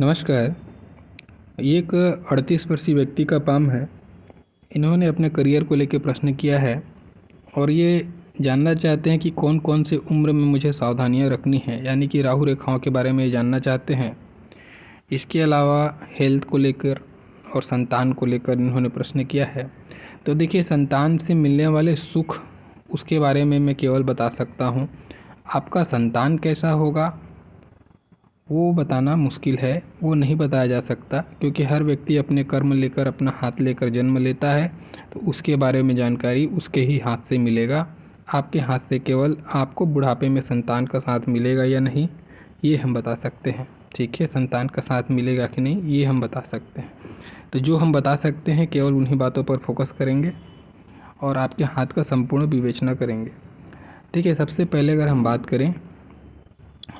नमस्कार। ये एक 38 वर्षीय व्यक्ति का पाम है। इन्होंने अपने करियर को लेकर प्रश्न किया है और ये जानना चाहते हैं कि कौन कौन से उम्र में मुझे सावधानियां रखनी हैं, यानी कि राहु रेखाओं के बारे में ये जानना चाहते हैं। इसके अलावा हेल्थ को लेकर और संतान को लेकर इन्होंने प्रश्न किया है। तो देखिए, संतान से मिलने वाले सुख, उसके बारे में मैं केवल बता सकता हूँ। आपका संतान कैसा होगा वो बताना मुश्किल है, वो नहीं बताया जा सकता, क्योंकि हर व्यक्ति अपने कर्म लेकर, अपना हाथ लेकर जन्म लेता है। तो उसके बारे में जानकारी उसके ही हाथ से मिलेगा। आपके हाथ से केवल आपको बुढ़ापे में संतान का साथ मिलेगा या नहीं, ये हम बता सकते हैं। ठीक है, संतान का साथ मिलेगा कि नहीं, ये हम बता सकते हैं। तो जो हम बता सकते हैं केवल उन्हीं बातों पर फोकस करेंगे और आपके हाथ का संपूर्ण विवेचना करेंगे। ठीक है, सबसे पहले अगर हम बात करें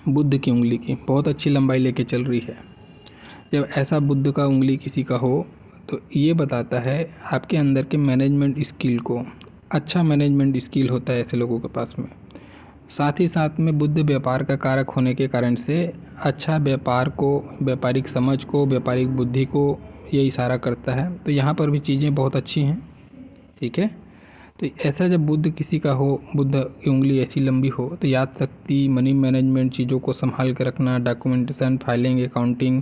बुध की उंगली की, बहुत अच्छी लंबाई लेके चल रही है। जब ऐसा बुध का उंगली किसी का हो तो ये बताता है आपके अंदर के मैनेजमेंट स्किल को। अच्छा मैनेजमेंट स्किल होता है ऐसे लोगों के पास में। साथ ही साथ में बुध व्यापार का कारक होने के कारण से अच्छा व्यापार को, व्यापारिक समझ को, व्यापारिक बुद्धि को ये इशारा करता है। तो यहाँ पर भी चीज़ें बहुत अच्छी हैं। ठीक है, तो ऐसा जब बुध किसी का हो, बुध की उंगली ऐसी लंबी हो, तो याद शक्ति, मनी मैनेजमेंट, चीज़ों को संभाल के रखना, डॉक्यूमेंटेशन, फाइलिंग, अकाउंटिंग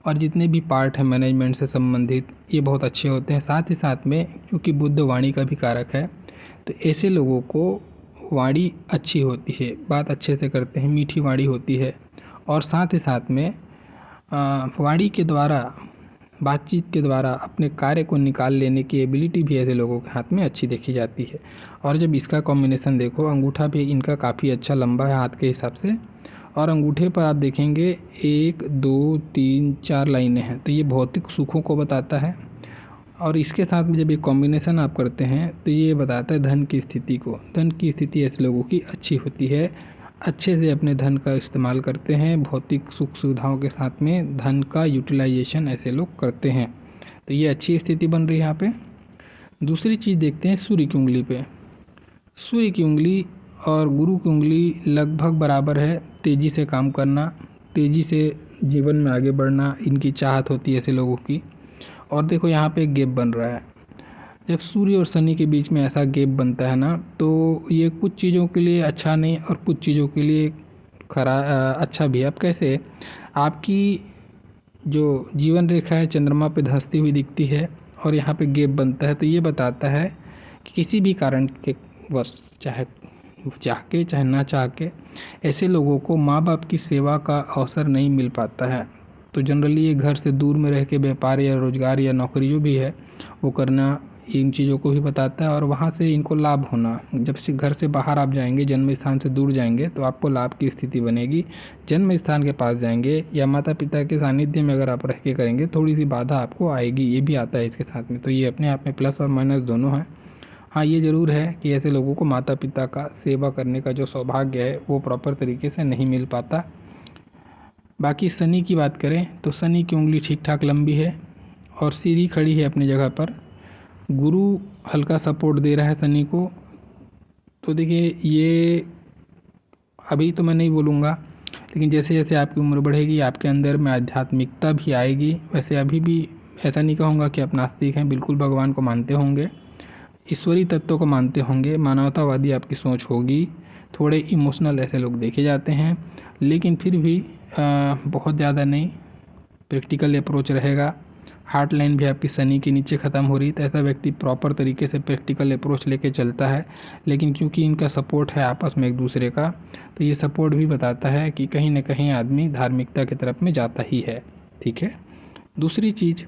और जितने भी पार्ट हैं मैनेजमेंट से संबंधित, ये बहुत अच्छे होते हैं। साथ ही साथ में क्योंकि बुध वाणी का भी कारक है, तो ऐसे लोगों को वाणी अच्छी होती है, बात अच्छे से करते हैं, मीठी वाणी होती है। और साथ ही साथ में वाणी के द्वारा, बातचीत के द्वारा अपने कार्य को निकाल लेने की एबिलिटी भी ऐसे लोगों के हाथ में अच्छी देखी जाती है। और जब इसका कॉम्बिनेशन देखो, अंगूठा भी इनका काफ़ी अच्छा लंबा है हाथ के हिसाब से, और अंगूठे पर आप देखेंगे 1 2 3 4 लाइनें हैं, तो ये भौतिक सुखों को बताता है। और इसके साथ में जब ये कॉम्बिनेशन आप करते हैं तो ये बताता है धन की स्थिति को। धन की स्थिति ऐसे लोगों की अच्छी होती है, अच्छे से अपने धन का इस्तेमाल करते हैं। भौतिक सुख सुविधाओं के साथ में धन का यूटिलाइजेशन ऐसे लोग करते हैं, तो ये अच्छी स्थिति बन रही है यहाँ पे। दूसरी चीज़ देखते हैं सूर्य की उंगली पे। सूर्य की उंगली और गुरु की उंगली लगभग बराबर है। तेज़ी से काम करना, तेज़ी से जीवन में आगे बढ़ना इनकी चाहत होती है ऐसे लोगों की। और देखो यहाँ पे एक गैप बन रहा है। जब सूर्य और शनि के बीच में ऐसा गैप बनता है ना, तो ये कुछ चीज़ों के लिए अच्छा नहीं और कुछ चीज़ों के लिए अच्छा भी है। अब कैसे, आपकी जो जीवन रेखा है चंद्रमा पे धंसती हुई दिखती है और यहाँ पे गैप बनता है, तो ये बताता है कि किसी भी कारण के वश, चाहे चाह के चाहे ना चाह के, ऐसे लोगों को माँ बाप की सेवा का अवसर नहीं मिल पाता है। तो जनरली ये घर से दूर में रह के व्यापार या रोज़गार या नौकरी जो भी है वो करना, इन चीज़ों को भी बताता है। और वहाँ से इनको लाभ होना, जब से घर से बाहर आप जाएंगे, जन्म स्थान से दूर जाएंगे, तो आपको लाभ की स्थिति बनेगी। जन्म स्थान के पास जाएंगे या माता पिता के सानिध्य में अगर आप रह के करेंगे, थोड़ी सी बाधा आपको आएगी, ये भी आता है इसके साथ में। तो ये अपने आप में प्लस और माइनस दोनों हैं। हाँ, ये ज़रूर है कि ऐसे लोगों को माता पिता का सेवा करने का जो सौभाग्य है वो प्रॉपर तरीके से नहीं मिल पाता। बाकी शनि की बात करें तो शनि की उंगली ठीक ठाक लंबी है और सीधी खड़ी है अपनी जगह पर। गुरु हल्का सपोर्ट दे रहा है शनि को। तो देखिए, ये अभी तो मैं नहीं बोलूँगा, लेकिन जैसे जैसे आपकी उम्र बढ़ेगी आपके अंदर में आध्यात्मिकता भी आएगी। वैसे अभी भी ऐसा नहीं कहूँगा कि आप नास्तिक हैं, बिल्कुल भगवान को मानते होंगे, ईश्वरीय तत्वों को मानते होंगे, मानवतावादी आपकी सोच होगी। थोड़े इमोशनल ऐसे लोग देखे जाते हैं, लेकिन फिर भी बहुत ज़्यादा नहीं, प्रैक्टिकल अप्रोच रहेगा। हार्ट लाइन भी आपकी शनि के नीचे ख़त्म हो रही, तो ऐसा व्यक्ति प्रॉपर तरीके से प्रैक्टिकल अप्रोच लेके चलता है। लेकिन क्योंकि इनका सपोर्ट है आपस में एक दूसरे का, तो ये सपोर्ट भी बताता है कि कहीं ना कहीं आदमी धार्मिकता की तरफ में जाता ही है। ठीक है, दूसरी चीज़,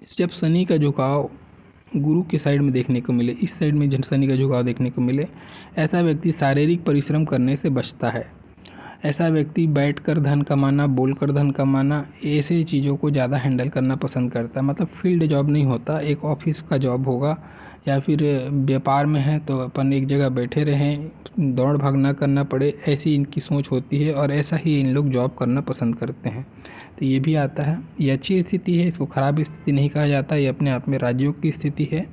जब शनि का झुकाव गुरु के साइड में देखने को मिले, इस साइड में शनि का झुकाव देखने को मिले, ऐसा व्यक्ति शारीरिक परिश्रम करने से बचता है। ऐसा व्यक्ति बैठकर धन कमाना, बोलकर धन कमाना, ऐसे चीज़ों को ज़्यादा हैंडल करना पसंद करता है। मतलब फील्ड जॉब नहीं होता, एक ऑफिस का जॉब होगा, या फिर व्यापार में है तो अपन एक जगह बैठे रहें, दौड़ भाग ना करना पड़े, ऐसी इनकी सोच होती है। और ऐसा ही इन लोग जॉब करना पसंद करते हैं। तो ये भी आता है। ये अच्छी स्थिति है, इसको ख़राब स्थिति नहीं कहा जाता, ये अपने आप में राजयोग की स्थिति है।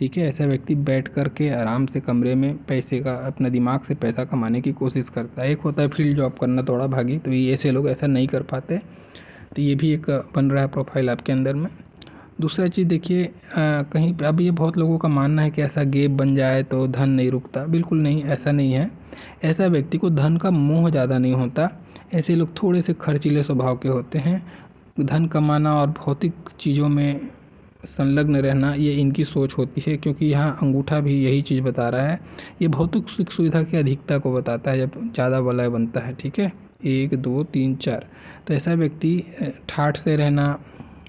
ठीक है। ऐसा व्यक्ति बैठ कर के आराम से कमरे में पैसे का, अपने दिमाग से पैसा कमाने की कोशिश करता है। एक होता है फील्ड जॉब करना थोड़ा भागी, तो ये ऐसे लोग ऐसा नहीं कर पाते, तो ये भी एक बन रहा है प्रोफाइल आपके अंदर में। दूसरा चीज़ देखिए, कहीं अब ये बहुत लोगों का मानना है कि ऐसा गैप बन जाए तो धन नहीं रुकता। बिल्कुल नहीं, ऐसा नहीं है। ऐसा व्यक्ति को धन का मोह ज़्यादा नहीं होता। ऐसे लोग थोड़े से खर्चीले स्वभाव के होते हैं। धन कमाना और भौतिक चीज़ों में संलग्न रहना, ये इनकी सोच होती है, क्योंकि यहाँ अंगूठा भी यही चीज़ बता रहा है। ये भौतिक सुख सुविधा की अधिकता को बताता है जब ज़्यादा वलय बनता है, ठीक है। 1 2 3 4, तो ऐसा व्यक्ति ठाठ से रहना,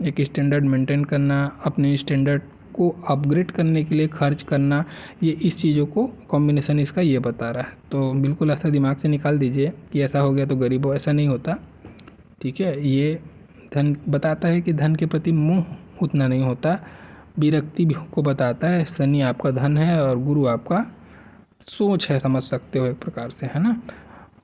एक स्टैंडर्ड मेंटेन करना, अपने स्टैंडर्ड को अपग्रेड करने के लिए खर्च करना, ये इस चीज़ों को कॉम्बिनेशन इसका ये बता रहा है। तो बिल्कुल ऐसा दिमाग से निकाल दीजिए कि ऐसा हो गया तो गरीब हो, ऐसा नहीं होता, ठीक है। ये धन बताता है कि धन के प्रति मोह उतना नहीं होता, विरक्ति भी को बताता है। शनि आपका धन है और गुरु आपका सोच है, समझ सकते हो एक प्रकार से, है ना।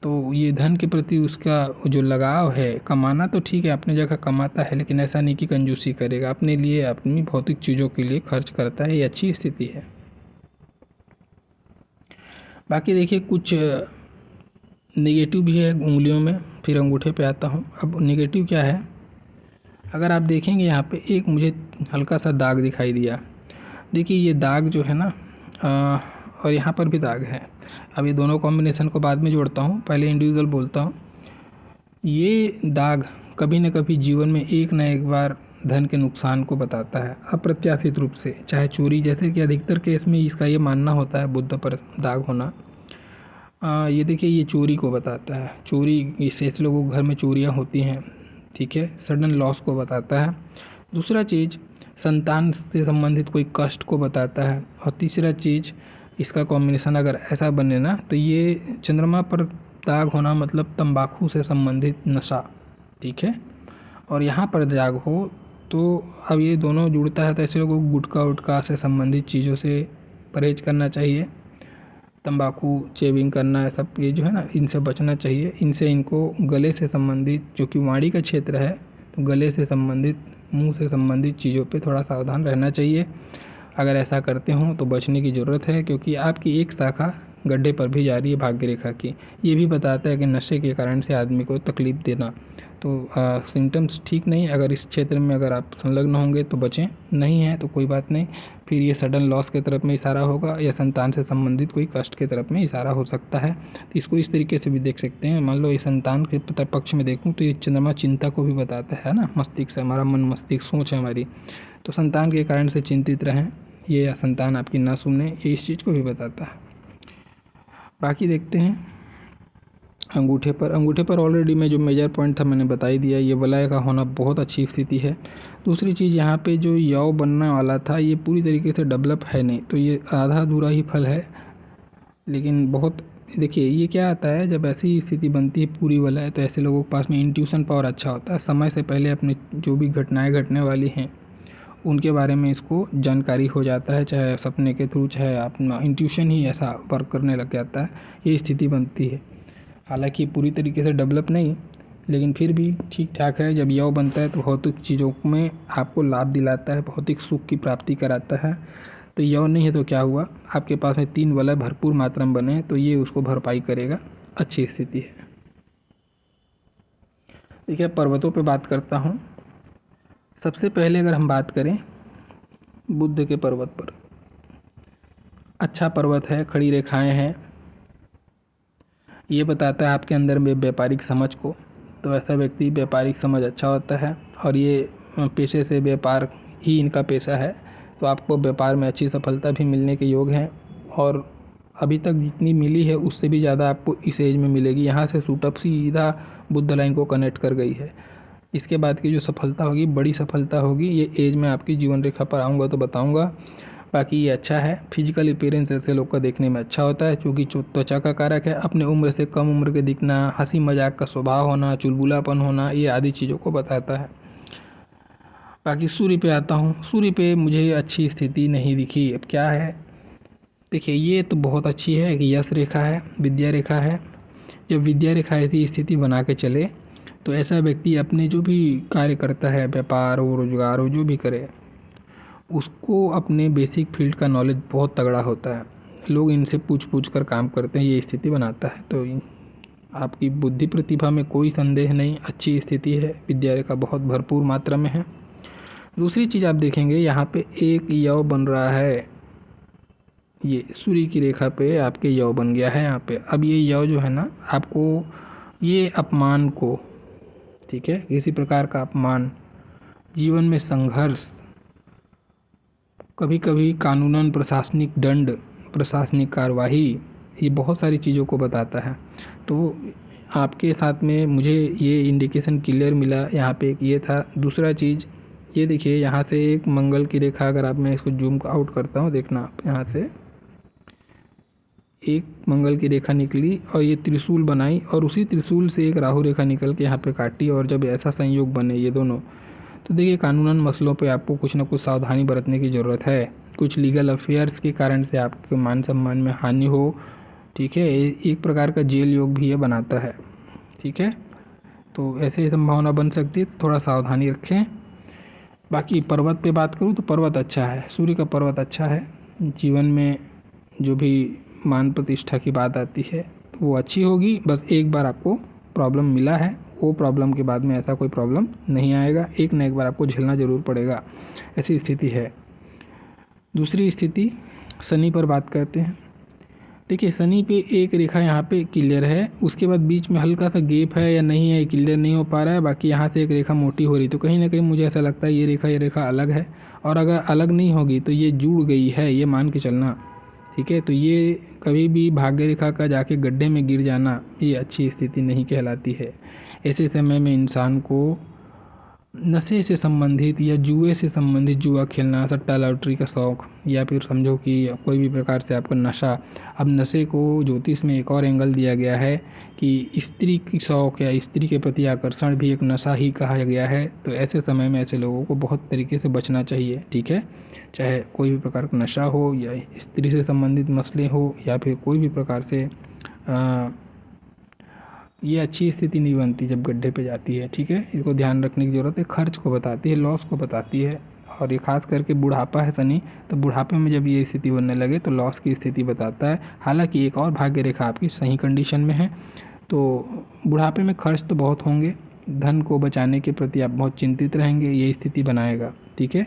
तो ये धन के प्रति उसका जो लगाव है, कमाना तो ठीक है अपनी जगह कमाता है, लेकिन ऐसा नहीं कि कंजूसी करेगा, अपने लिए अपनी भौतिक चीज़ों के लिए खर्च करता है, ये अच्छी स्थिति है। बाकी देखिए कुछ नेगेटिव भी है उंगलियों में, फिर अंगूठे पे आता हूँ। अब नेगेटिव क्या है, अगर आप देखेंगे यहाँ पे एक मुझे हल्का सा दाग दिखाई दिया। देखिए ये दाग जो है ना, और यहाँ पर भी दाग है। अब ये दोनों कॉम्बिनेशन को बाद में जोड़ता हूँ, पहले इंडिविजुअल बोलता हूँ। ये दाग कभी न कभी जीवन में एक न एक बार धन के नुकसान को बताता है, अप्रत्याशित रूप से, चाहे चोरी, जैसे कि अधिकतर केस में इसका ये मानना होता है बुध पर दाग होना। ये देखिए ये चोरी को बताता है, चोरी, इससे लोगों के घर में चोरियाँ होती हैं, ठीक है। सडन लॉस को बताता है। दूसरा चीज़ संतान से संबंधित कोई कष्ट को बताता है। और तीसरा चीज़ इसका कॉम्बिनेशन अगर ऐसा बने ना, तो ये चंद्रमा पर दाग होना मतलब तंबाकू से संबंधित नशा, ठीक है। और यहाँ पर दाग हो तो अब ये दोनों जुड़ता है, तो ऐसे लोगों को गुटखा उटखा से संबंधित चीज़ों से परहेज करना चाहिए। तंबाकू चेविंग करना है सब, ये जो है ना, इनसे बचना चाहिए। इनसे इनको गले से संबंधित, जो कि वाणी का क्षेत्र है, तो गले से संबंधित, मुंह से संबंधित चीज़ों पे थोड़ा सावधान रहना चाहिए। अगर ऐसा करते हों तो बचने की ज़रूरत है, क्योंकि आपकी एक शाखा गड्ढे पर भी जा रही है भाग्य रेखा की। ये भी बताता है कि नशे के कारण से आदमी को तकलीफ़ देना, तो सिम्टम्स ठीक नहीं। अगर इस क्षेत्र में अगर आप संलग्न होंगे तो बचें, नहीं है तो कोई बात नहीं, फिर ये सडन लॉस की तरफ में इशारा होगा, या संतान से संबंधित कोई कष्ट की तरफ में इशारा हो सकता है। तो इसको इस तरीके से भी देख सकते हैं। मान लो ये संतान के पक्ष में देखूँ तो ये चंद्रमा चिंता को भी बताता है ना, मस्तिष्क से, हमारा मन मस्तिष्क सोच है हमारी, तो संतान के कारण से चिंतित रहें, ये संतान आपकी ना सुने, ये इस चीज़ को भी बताता है। बाकी देखते हैं अंगूठे पर। अंगूठे पर ऑलरेडी मैं जो मेजर पॉइंट था मैंने बता ही दिया, ये वलय का होना बहुत अच्छी स्थिति है। दूसरी चीज़ यहाँ पे जो यव बनने वाला था ये पूरी तरीके से डेवलप है नहीं, तो ये आधा अधूरा ही फल है। लेकिन बहुत देखिए ये क्या आता है, जब ऐसी स्थिति बनती है पूरी वलय, तो ऐसे लोगों के पास में इंट्यूशन पावर अच्छा होता है। समय से पहले अपने जो भी घटनाएँ घटने वाली हैं उनके बारे में इसको जानकारी हो जाता है, चाहे सपने के थ्रू, चाहे अपना इंट्यूशन ही ऐसा वर्क करने लग जाता है, ये स्थिति बनती है। हालांकि पूरी तरीके से डेवलप नहीं, लेकिन फिर भी ठीक ठाक है। जब यव बनता है तो भौतिक चीज़ों में आपको लाभ दिलाता है, भौतिक सुख की प्राप्ति कराता है। तो यव नहीं है तो क्या हुआ, आपके पास में 3 वलय भरपूर मात्रा में बने, तो ये उसको भरपाई करेगा, अच्छी स्थिति है। देखिए पर्वतों पे बात करता हूँ। सबसे पहले अगर हम बात करें बुध के पर्वत पर, अच्छा पर्वत है, खड़ी रेखाएं हैं, ये बताता है आपके अंदर में व्यापारिक समझ को। तो ऐसा व्यक्ति व्यापारिक समझ अच्छा होता है, और ये पेशे से व्यापार ही इनका पेशा है, तो आपको व्यापार में अच्छी सफलता भी मिलने के योग हैं। और अभी तक जितनी मिली है उससे भी ज़्यादा आपको इस एज में मिलेगी। यहाँ से सूटअप सीधा बुध लाइन को कनेक्ट कर गई है। इसके बाद की जो सफलता होगी, बड़ी सफलता होगी, ये एज में आपकी जीवन रेखा पर आऊँगा तो बताऊँगा। बाकी ये अच्छा है। फिजिकल अपीयरेंस ऐसे लोग का देखने में अच्छा होता है, क्योंकि त्वचा का कारक है। अपने उम्र से कम उम्र के दिखना, हंसी मजाक का स्वभाव होना, चुलबुलापन होना, ये आदि चीज़ों को बताता है। बाकी सूर्य पे आता हूँ। सूर्य पे मुझे अच्छी स्थिति नहीं दिखी। अब क्या है, देखिए ये तो बहुत अच्छी है कि यश रेखा है, विद्या रेखा है। जब विद्या रेखा ऐसी स्थिति बना के चले तो ऐसा व्यक्ति अपने जो भी कार्य करता है, व्यापार हो, रोजगार हो, जो भी करे, उसको अपने बेसिक फील्ड का नॉलेज बहुत तगड़ा होता है। लोग इनसे पूछ कर काम करते हैं, ये स्थिति बनाता है। तो आपकी बुद्धि प्रतिभा में कोई संदेह नहीं, अच्छी स्थिति है, विद्या रेखा बहुत भरपूर मात्रा में है। दूसरी चीज़ आप देखेंगे यहाँ पे एक यव बन रहा है, ये सूर्य की रेखा पे आपके यव बन गया है यहाँ पे। अब ये यव जो है ना, आपको ये अपमान को, ठीक है, किसी प्रकार का अपमान, जीवन में संघर्ष, कभी कभी कानूनन प्रशासनिक दंड, प्रशासनिक कार्यवाही, ये बहुत सारी चीज़ों को बताता है। तो आपके साथ में मुझे ये इंडिकेशन क्लियर मिला यहाँ पे, एक ये था। दूसरा चीज़ ये देखिए, यहाँ से एक मंगल की रेखा, अगर आप, मैं इसको जूम आउट करता हूँ, देखना आप, यहाँ से एक मंगल की रेखा निकली और ये त्रिशूल बनाई, और उसी त्रिशूल से एक राहु रेखा निकल के यहाँ पे काटी। और जब ऐसा संयोग बने ये दोनों, तो देखिए कानूनन मसलों पे आपको कुछ ना कुछ सावधानी बरतने की ज़रूरत है। कुछ लीगल अफेयर्स के कारण से आपके मान सम्मान में हानि हो, ठीक है, एक प्रकार का जेल योग भी ये बनाता है, ठीक है। तो ऐसे संभावना बन सकती है, तो थोड़ा सावधानी रखें। बाकी पर्वत पे बात करूँ तो पर्वत अच्छा है, सूर्य का पर्वत अच्छा है। जीवन में जो भी मान प्रतिष्ठा की बात आती है तो वो अच्छी होगी। बस एक बार आपको प्रॉब्लम मिला है, वो प्रॉब्लम के बाद में ऐसा कोई प्रॉब्लम नहीं आएगा, एक न एक बार आपको झेलना ज़रूर पड़ेगा, ऐसी स्थिति है। दूसरी स्थिति शनि पर बात करते हैं। देखिए शनि पे एक रेखा यहाँ पे क्लियर है, उसके बाद बीच में हल्का सा गैप है या नहीं है, क्लियर नहीं हो पा रहा है। बाकी यहाँ से एक रेखा मोटी हो रही, तो कहीं ना कहीं मुझे ऐसा लगता है ये रेखा अलग है, और अगर अलग नहीं होगी तो ये जुड़ गई है, ये मान के चलना, ठीक है। तो ये कभी भी भाग्य रेखा का जाके गड्ढे में गिर जाना, ये अच्छी स्थिति नहीं कहलाती है। ऐसे समय में इंसान को नशे से संबंधित या जुए से संबंधित, जुआ खेलना, सट्टा लॉटरी का शौक़, या फिर समझो कि कोई भी प्रकार से आपका नशा। अब नशे को ज्योतिष में एक और एंगल दिया गया है कि स्त्री की शौक़ या स्त्री के प्रति आकर्षण भी एक नशा ही कहा गया है। तो ऐसे समय में ऐसे लोगों को बहुत तरीके से बचना चाहिए, ठीक है। चाहे कोई भी प्रकार का नशा हो, या स्त्री से संबंधित मसले हो, या फिर कोई भी प्रकार से ये अच्छी स्थिति नहीं बनती जब गड्ढे पे जाती है, ठीक है। इसको ध्यान रखने की ज़रूरत है। खर्च को बताती है, लॉस को बताती है, और ये खास करके बुढ़ापा है शनि, तो बुढ़ापे में जब ये स्थिति बनने लगे तो लॉस की स्थिति बताता है। हालांकि एक और भाग्य रेखा आपकी सही कंडीशन में है, तो बुढ़ापे में खर्च तो बहुत होंगे, धन को बचाने के प्रति आप बहुत चिंतित रहेंगे, ये स्थिति बनाएगा, ठीक है।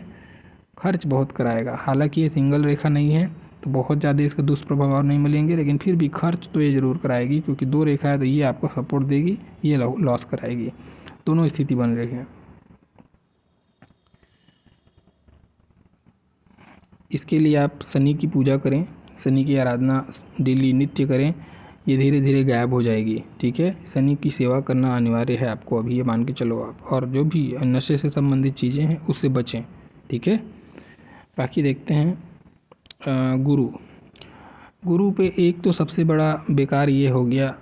खर्च बहुत कराएगा, हालांकि ये सिंगल रेखा नहीं है तो बहुत ज़्यादा इसका दुष्प्रभाव नहीं मिलेंगे, लेकिन फिर भी खर्च तो ये ज़रूर कराएगी, क्योंकि दो रेखा है तो ये आपको सपोर्ट देगी, ये लॉस कराएगी, दोनों स्थिति बन रही है। इसके लिए आप शनि की पूजा करें, शनि की आराधना डेली नित्य करें, ये धीरे धीरे गायब हो जाएगी, ठीक है। शनि की सेवा करना अनिवार्य है आपको, अभी ये मान के चलो आप, और जो भी नशे से संबंधित चीज़ें हैं उससे बचें, ठीक है। बाकी देखते हैं गुरु पे एक तो सबसे बड़ा बेकार ये हो गया,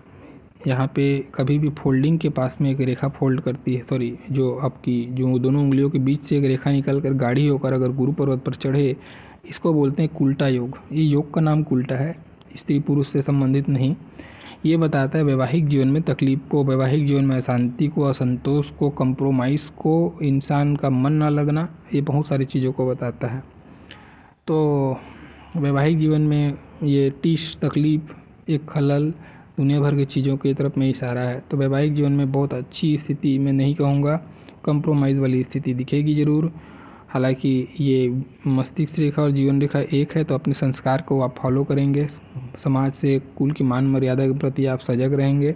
यहाँ पे कभी भी फोल्डिंग के पास में एक रेखा फोल्ड करती है, सॉरी, जो आपकी जो दोनों उंगलियों के बीच से एक रेखा निकल कर गाढ़ी होकर अगर गुरु पर्वत पर चढ़े, इसको बोलते हैं कुल्टा योग। ये योग का नाम कुल्टा है, स्त्री पुरुष से संबंधित नहीं। ये बताता है वैवाहिक जीवन में तकलीफ को, वैवाहिक जीवन में अशांति को, असंतोष को, कंप्रोमाइज़ को, इंसान का मन ना लगना, ये बहुत सारी चीज़ों को बताता है। तो वैवाहिक जीवन में ये टीस तकलीफ, एक खलल, दुनिया भर की चीज़ों की तरफ में इशारा है। तो वैवाहिक जीवन में बहुत अच्छी स्थिति मैं नहीं कहूँगा, कंप्रोमाइज़ वाली स्थिति दिखेगी ज़रूर। हालांकि ये मस्तिष्क रेखा और जीवन रेखा एक है, तो अपने संस्कार को आप फॉलो करेंगे, समाज से, कुल की मान मर्यादा के प्रति आप सजग रहेंगे,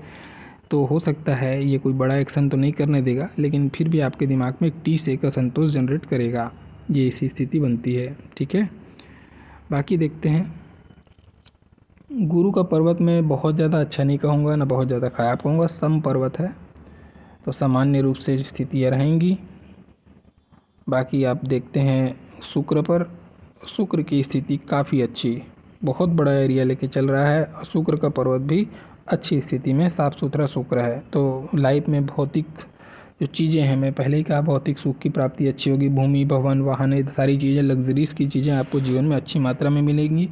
तो हो सकता है ये कोई बड़ा एक्शन तो नहीं करने देगा, लेकिन फिर भी आपके दिमाग में एक टीस एक असंतोष जनरेट करेगा, ये ऐसी स्थिति बनती है, ठीक है। बाकी देखते हैं, गुरु का पर्वत में बहुत ज़्यादा अच्छा नहीं कहूँगा, ना बहुत ज़्यादा ख़राब कहूँगा, सम पर्वत है, तो सामान्य रूप से स्थितियाँ रहेंगी। बाकी आप देखते हैं शुक्र पर, शुक्र की स्थिति काफ़ी अच्छी, बहुत बड़ा एरिया लेके चल रहा है, और शुक्र का पर्वत भी अच्छी स्थिति में, साफ़ सुथरा शुक्र है। तो लाइफ में भौतिक जो चीज़ें हैं, मैं पहले ही कहा, भौतिक सुख की प्राप्ति अच्छी होगी, भूमि, भवन, वाहन, सारी चीज़ें, लग्जरीज की चीज़ें आपको जीवन में अच्छी मात्रा में मिलेंगी,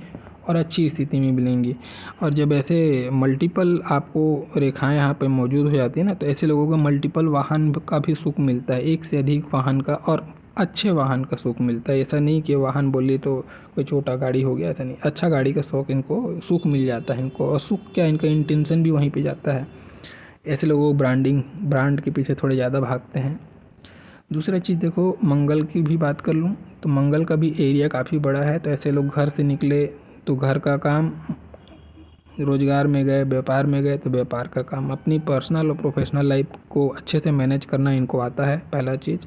और अच्छी स्थिति में मिलेंगी। और जब ऐसे मल्टीपल आपको रेखाएं यहाँ पे मौजूद हो जाती है ना, तो ऐसे लोगों को मल्टीपल वाहन का भी सुख मिलता है, एक से अधिक वाहन का और अच्छे वाहन का सुख मिलता है। ऐसा नहीं कि वाहन बोलिए तो कोई छोटा गाड़ी हो गया, ऐसा नहीं, अच्छा गाड़ी का शौक इनको सुख मिल जाता है इनको, और सुख क्या इनका इंटेंशन भी वहीं पे जाता है। ऐसे लोगों को ब्रांड के पीछे थोड़े ज़्यादा भागते हैं। दूसरा चीज़ देखो, मंगल की भी बात कर लूँ तो मंगल का भी एरिया काफ़ी बड़ा है। तो ऐसे लोग घर से निकले तो घर का काम, रोज़गार में गए, व्यापार में गए तो व्यापार का काम, अपनी पर्सनल और प्रोफेशनल लाइफ को अच्छे से मैनेज करना इनको आता है, पहला चीज़।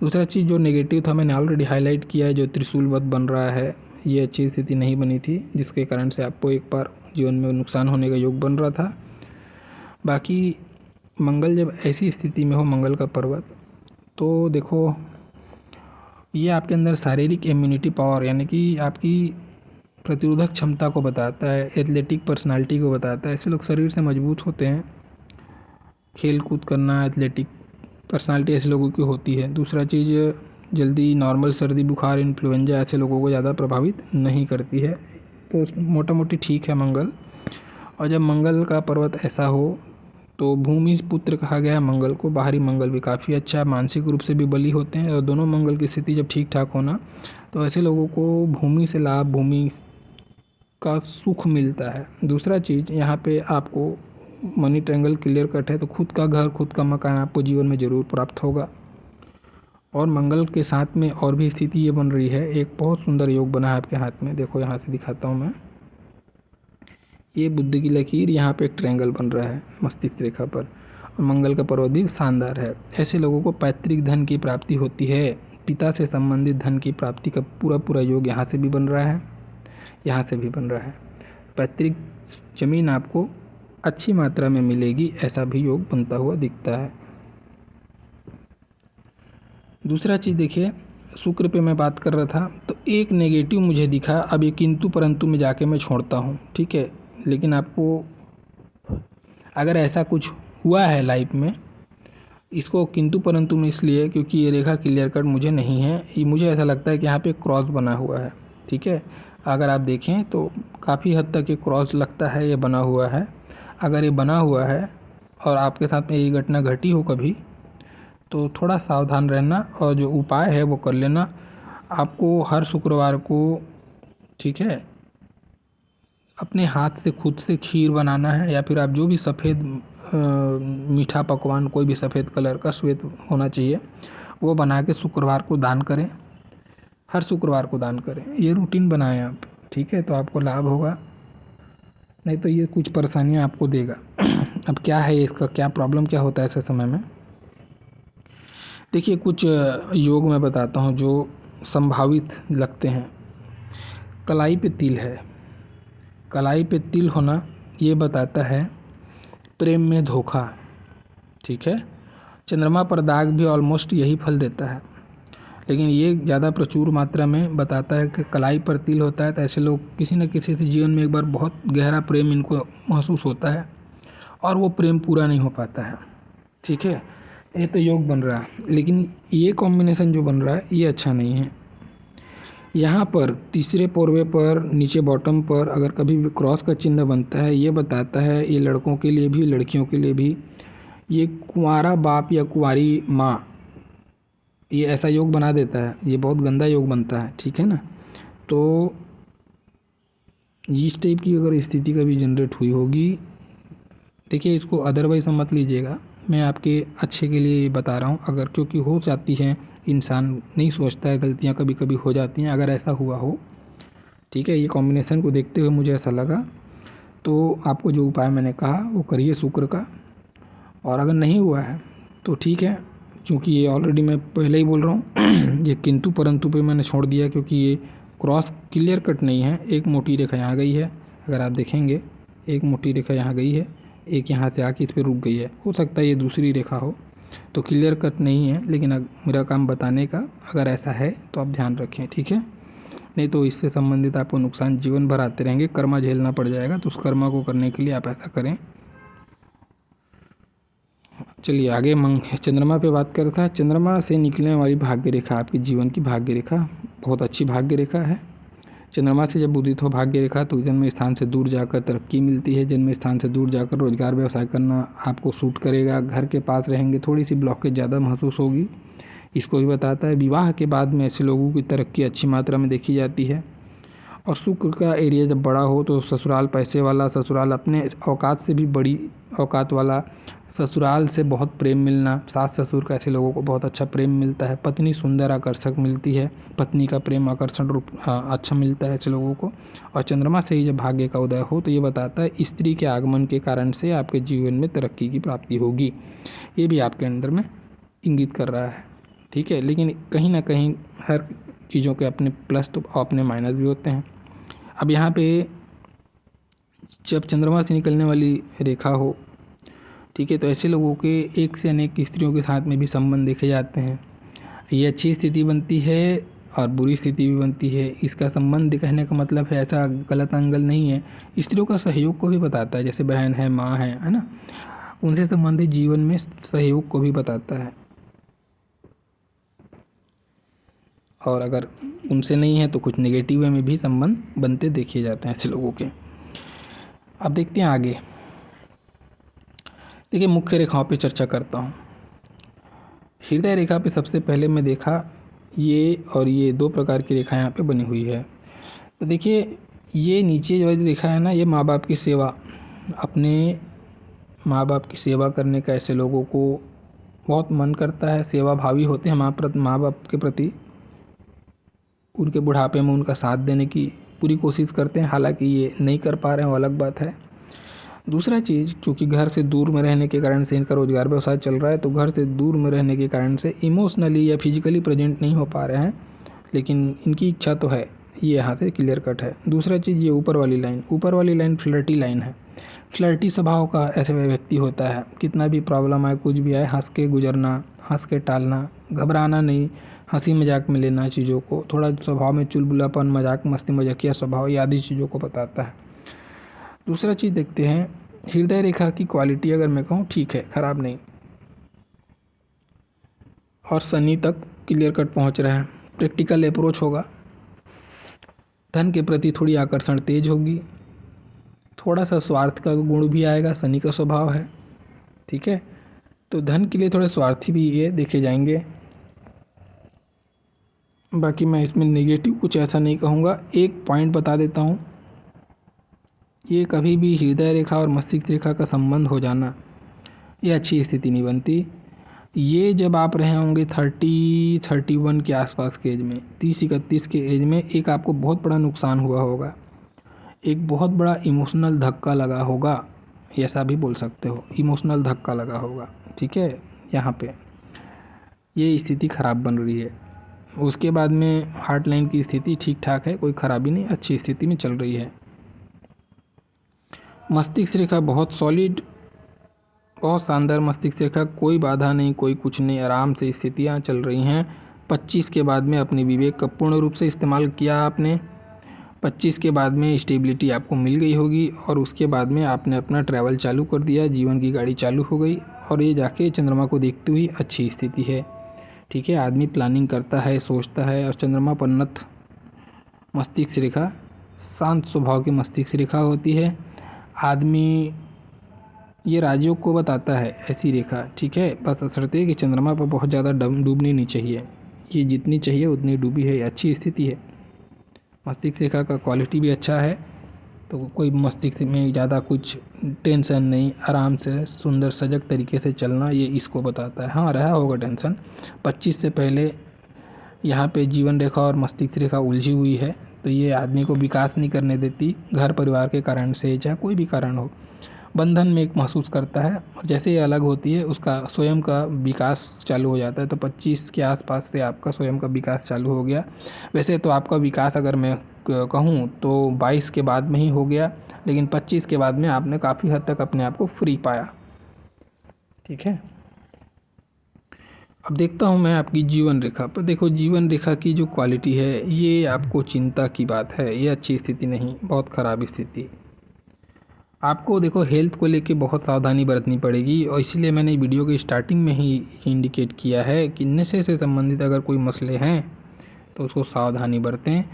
दूसरा चीज़ जो नेगेटिव था मैंने ऑलरेडी हाईलाइट किया है, जो त्रिशूलवत बन रहा है, ये अच्छी स्थिति नहीं बनी थी, जिसके कारण से आपको एक बार जीवन में नुकसान होने का योग बन रहा था। बाकी मंगल जब ऐसी स्थिति में हो, मंगल का पर्वत, तो देखो ये आपके अंदर शारीरिक इम्यूनिटी पावर यानी कि आपकी प्रतिरोधक क्षमता को बताता है, एथलेटिक पर्सनालिटी को बताता है। ऐसे लोग शरीर से मजबूत होते हैं, खेल कूद करना, एथलेटिक पर्सनालिटी ऐसे लोगों की होती है। दूसरा चीज़, जल्दी नॉर्मल सर्दी बुखार इन्फ्लुएंजा ऐसे लोगों को ज़्यादा प्रभावित नहीं करती है। तो मोटा मोटी ठीक है मंगल। और जब मंगल का पर्वत ऐसा हो तो भूमि पुत्र कहा गया है मंगल को। बाहरी मंगल भी काफ़ी अच्छा है, मानसिक रूप से भी बली होते हैं, और दोनों मंगल की स्थिति जब ठीक ठाक होना तो ऐसे लोगों को भूमि से लाभ, भूमि का सुख मिलता है। दूसरा चीज़, यहाँ पे आपको मनी ट्रायंगल क्लियर कट है, तो खुद का घर, खुद का मकान आपको जीवन में ज़रूर प्राप्त होगा। और मंगल के साथ में और भी स्थिति ये बन रही है, एक बहुत सुंदर योग बना है आपके हाथ में, देखो यहाँ से दिखाता हूँ मैं, ये बुद्ध की लकीर, यहाँ पे एक ट्रायंगल बन रहा है मस्तिष्क रेखा पर, और मंगल का पर्वत भी शानदार है। ऐसे लोगों को पैतृक धन की प्राप्ति होती है, पिता से संबंधित धन की प्राप्ति का पूरा पूरा योग यहाँ से भी बन रहा है, यहाँ से भी बन रहा है। पैतृक जमीन आपको अच्छी मात्रा में मिलेगी, ऐसा भी योग बनता हुआ दिखता है। दूसरा चीज़ देखिए, शुक्र पे मैं बात कर रहा था, तो एक नेगेटिव मुझे दिखा, अब ये किंतु परंतु में जाके मैं छोड़ता हूँ, ठीक है। लेकिन आपको अगर ऐसा कुछ हुआ है लाइफ में, इसको किंतु परंतु में इसलिए क्योंकि ये रेखा क्लियर कट मुझे नहीं है, ये मुझे ऐसा लगता है कि यहाँ पे क्रॉस बना हुआ है, ठीक है। अगर आप देखें तो काफ़ी हद तक ये क्रॉस लगता है, ये बना हुआ है। अगर ये बना हुआ है और आपके साथ में ये घटना घटी हो कभी, तो थोड़ा सावधान रहना, और जो उपाय है वो कर लेना। आपको हर शुक्रवार को, ठीक है, अपने हाथ से खुद से खीर बनाना है, या फिर आप जो भी सफ़ेद मीठा पकवान, कोई भी सफ़ेद कलर का, श्वेत होना चाहिए, वो बना के शुक्रवार को दान करें, हर शुक्रवार को दान करें। ये रूटीन बनाएं आप, ठीक है, तो आपको लाभ होगा, नहीं तो ये कुछ परेशानियां आपको देगा। अब क्या है इसका, क्या प्रॉब्लम क्या होता है ऐसे समय में, देखिए कुछ योग मैं बताता हूँ जो संभावित लगते हैं। कलाई पे तिल है, कलाई पे तिल होना ये बताता है प्रेम में धोखा, ठीक है। चंद्रमा पर दाग भी ऑलमोस्ट यही फल देता है, लेकिन ये ज़्यादा प्रचुर मात्रा में बताता है कि कलाई पर तिल होता है, तो ऐसे लोग किसी न किसी से जीवन में एक बार बहुत गहरा प्रेम इनको महसूस होता है, और वो प्रेम पूरा नहीं हो पाता है, ठीक है। ये तो योग बन रहा है, लेकिन ये कॉम्बिनेशन जो बन रहा है ये अच्छा नहीं है। यहाँ पर तीसरे पोरवे पर नीचे बॉटम पर अगर कभी भी क्रॉस का चिन्ह बनता है, ये बताता है, ये लड़कों के लिए भी लड़कियों के लिए भी, ये कुंवारा बाप या कुंवारी माँ, ये ऐसा योग बना देता है, ये बहुत गंदा योग बनता है, ठीक है ना। तो इस टाइप की अगर स्थिति कभी जनरेट हुई होगी, देखिए इसको अदरवाइज मत लीजिएगा, मैं आपके अच्छे के लिए बता रहा हूँ। अगर क्योंकि हो जाती है, इंसान नहीं सोचता है, गलतियाँ कभी कभी हो जाती हैं, अगर ऐसा हुआ हो, ठीक है, ये कॉम्बिनेशन को देखते हुए मुझे ऐसा लगा, तो आपको जो उपाय मैंने कहा वो करिए शुक्र का। और अगर नहीं हुआ है तो ठीक है, क्योंकि ये ऑलरेडी मैं पहले ही बोल रहा हूँ ये किंतु परंतु पे मैंने छोड़ दिया, क्योंकि ये क्रॉस क्लियर कट नहीं है। एक मोटी रेखा यहाँ गई है, अगर आप देखेंगे एक मोटी रेखा यहाँ गई है, एक यहाँ से आके इस पर रुक गई है, हो सकता है ये दूसरी रेखा हो, तो क्लियर कट नहीं है। लेकिन मेरा काम बताने का, अगर ऐसा है तो आप ध्यान रखें, ठीक है, नहीं तो इससे संबंधित आपको नुकसान जीवन भर आते रहेंगे, कर्मा झेलना पड़ जाएगा। तो उस कर्मा को करने के लिए आप ऐसा करें। चलिए आगे चंद्रमा पे बात कर रहा था। चंद्रमा से निकलने वाली भाग्य रेखा आपके जीवन की भाग्य रेखा, बहुत अच्छी भाग्य रेखा है। चंद्रमा से जब उदित हो भाग्य रेखा तो जन्म स्थान से दूर जाकर तरक्की मिलती है। जन्म स्थान से दूर जाकर रोजगार व्यवसाय करना आपको सूट करेगा। घर के पास रहेंगे थोड़ी सी ब्लॉकेज ज़्यादा महसूस होगी, इसको भी बताता है। विवाह के बाद में ऐसे लोगों की तरक्की अच्छी मात्रा में देखी जाती है। और शुक्र का एरिया जब बड़ा हो तो ससुराल पैसे वाला, ससुराल अपने औकात से भी बड़ी औकात वाला, ससुराल से बहुत प्रेम मिलना, सास ससुर का ऐसे लोगों को बहुत अच्छा प्रेम मिलता है। पत्नी सुंदर आकर्षक मिलती है, पत्नी का प्रेम आकर्षण रूप अच्छा मिलता है ऐसे लोगों को। और चंद्रमा से ही जब भाग्य का उदय हो तो ये बताता है स्त्री के आगमन के कारण से आपके जीवन में तरक्की की प्राप्ति होगी। ये भी आपके अंदर में इंगित कर रहा है, ठीक है। लेकिन कहीं ना कहीं हर चीज़ों के अपने प्लस तो अपने माइनस भी होते हैं। अब यहाँ पे जब चंद्रमा से निकलने वाली रेखा हो, ठीक है, तो ऐसे लोगों के एक से अनेक स्त्रियों के साथ में भी संबंध देखे जाते हैं। ये अच्छी स्थिति बनती है और बुरी स्थिति भी बनती है। इसका संबंध कहने का मतलब है ऐसा गलत एंगल नहीं है, स्त्रियों का सहयोग को भी बताता है। जैसे बहन है, माँ है ना, उनसे संबंधित जीवन में सहयोग को भी बताता है। और अगर उनसे नहीं है तो कुछ नेगेटिव में भी संबंध बनते देखे जाते हैं ऐसे लोगों के। अब देखते हैं आगे। देखिए मुख्य रेखाओं पे चर्चा करता हूँ। हृदय रेखा पे सबसे पहले मैं देखा ये और ये दो प्रकार की रेखा यहाँ पे बनी हुई है। तो देखिए ये नीचे जो रेखा है ना, ये माँ बाप की सेवा, अपने माँ बाप की सेवा करने का ऐसे लोगों को बहुत मन करता है। सेवा भावी होते हैं माँ बाप के प्रति, उनके बुढ़ापे में उनका साथ देने की पूरी कोशिश करते हैं। हालांकि ये नहीं कर पा रहे हैं, वो अलग बात है। दूसरा चीज़, क्योंकि घर से दूर में रहने के कारण से इनका रोजगार व्यवसाय चल रहा है, तो घर से दूर में रहने के कारण से इमोशनली या फिजिकली प्रेजेंट नहीं हो पा रहे हैं, लेकिन इनकी इच्छा तो है, ये यहाँ से क्लियर कट है। दूसरा चीज़, ये ऊपर वाली लाइन फ्लर्टी लाइन है। फ्लर्टी स्वभाव का ऐसे व्यक्ति होता है, कितना भी प्रॉब्लम आए, कुछ भी आए, हंस के गुजरना, हंस के टालना, घबराना नहीं, हंसी मजाक में लेना चीज़ों को, थोड़ा स्वभाव में चुलबुलापन, मजाक मस्ती मजाकिया स्वभाव, ये आदि चीज़ों को बताता है। दूसरा चीज़ देखते हैं, हृदय रेखा की क्वालिटी अगर मैं कहूँ ठीक है, ख़राब नहीं, और शनि तक क्लियर कट पहुँच रहा है। प्रैक्टिकल अप्रोच होगा, धन के प्रति थोड़ी आकर्षण तेज होगी, थोड़ा सा स्वार्थ का गुण भी आएगा, शनि का स्वभाव है, ठीक है। तो धन के लिए थोड़े स्वार्थी भी ये देखे जाएंगे। बाकी मैं इसमें नेगेटिव कुछ ऐसा नहीं कहूँगा। एक पॉइंट बता देता हूँ, ये कभी भी हृदय रेखा और मस्तिष्क रेखा का संबंध हो जाना, ये अच्छी स्थिति नहीं बनती। ये जब आप रहे होंगे 30-31 के आसपास के एज में, 30-31 के एज में, एक आपको बहुत बड़ा नुकसान हुआ होगा, एक बहुत बड़ा इमोशनल धक्का लगा होगा, ऐसा भी बोल सकते हो, इमोशनल धक्का लगा होगा, ठीक है। यहाँ पे ये स्थिति ख़राब बन रही है। उसके बाद में हार्ट लाइन की स्थिति ठीक ठाक है, कोई ख़राबी नहीं, अच्छी स्थिति में चल रही है। मस्तिष्क रेखा बहुत सॉलिड, बहुत शानदार मस्तिष्क रेखा, कोई बाधा नहीं, कोई कुछ नहीं, आराम से स्थितियाँ चल रही हैं। 25 के बाद में अपने विवेक का पूर्ण रूप से इस्तेमाल किया आपने, 25 के बाद में स्टेबिलिटी आपको मिल गई होगी, और उसके बाद में आपने अपना ट्रैवल चालू कर दिया, जीवन की गाड़ी चालू हो गई, और ये जाके चंद्रमा को देखते हुए अच्छी स्थिति है, ठीक है। आदमी प्लानिंग करता है, सोचता है, और चंद्रमा पन्नत मस्तिष्क रेखा शांत स्वभाव की मस्तिष्क रेखा होती है। आदमी ये राजयोग को बताता है ऐसी रेखा, ठीक है। बस असरते कि चंद्रमा पर बहुत ज़्यादा डूबनी नहीं चाहिए, ये जितनी चाहिए उतनी डूबी है, अच्छी स्थिति है। मस्तिष्क रेखा का क्वालिटी भी अच्छा है, तो कोई मस्तिष्क में ज़्यादा कुछ टेंशन नहीं, आराम से सुंदर सजग तरीके से चलना, ये इसको बताता है। हाँ, रहा होगा टेंशन 25 से पहले, यहाँ पे जीवन रेखा और मस्तिष्क रेखा उलझी हुई है, तो ये आदमी को विकास नहीं करने देती, घर परिवार के कारण से, चाहे कोई भी कारण हो, बंधन में एक महसूस करता है, और जैसे ये अलग होती है उसका स्वयं का विकास चालू हो जाता है। तो 25 के आसपास से आपका स्वयं का विकास चालू हो गया। वैसे तो आपका विकास अगर मैं कहूँ तो 22 के बाद में ही हो गया, लेकिन 25 के बाद में आपने काफ़ी हद तक अपने आप को फ्री पाया, ठीक है। अब देखता हूँ मैं आपकी जीवन रेखा पर। देखो जीवन रेखा की जो क्वालिटी है, ये आपको चिंता की बात है, ये अच्छी स्थिति नहीं, बहुत ख़राब स्थिति। आपको देखो हेल्थ को लेके बहुत सावधानी बरतनी पड़ेगी, और इसलिए मैंने वीडियो के स्टार्टिंग में ही इंडिकेट किया है कि नशे से संबंधित अगर कोई मसले हैं तो उसको सावधानी बरतें,